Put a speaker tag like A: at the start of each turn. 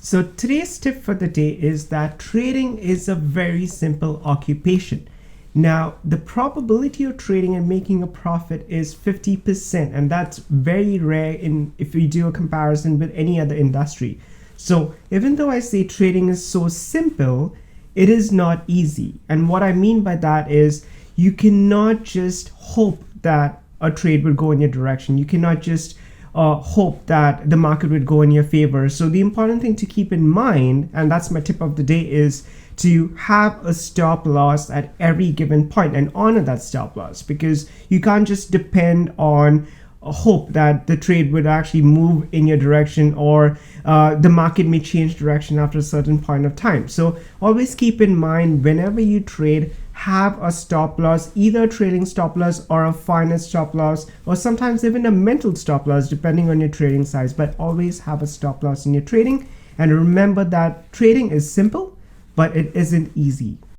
A: So today's tip for the day is that trading is a very simple occupation. Now, the probability of trading and making a profit is 50%, and that's very rare in if we do a comparison with any other industry. So, even though I say trading is so simple, it is not easy. And what I mean by that is you cannot just hope that a trade will go in your direction. You cannot just hope that the market would go in your favor. So the important thing to keep in mind, and that's my tip of the day, is to have a stop loss at every given point and honor that stop loss, because you can't just depend on a hope that the trade would actually move in your direction, or the market may change direction after a certain point of time. So always keep in mind, whenever you trade, have a stop loss, either a trading stop loss or a finite stop loss, or sometimes even a mental stop loss depending on your trading size. But always have a stop loss in your trading, and remember that trading is simple, but it isn't easy.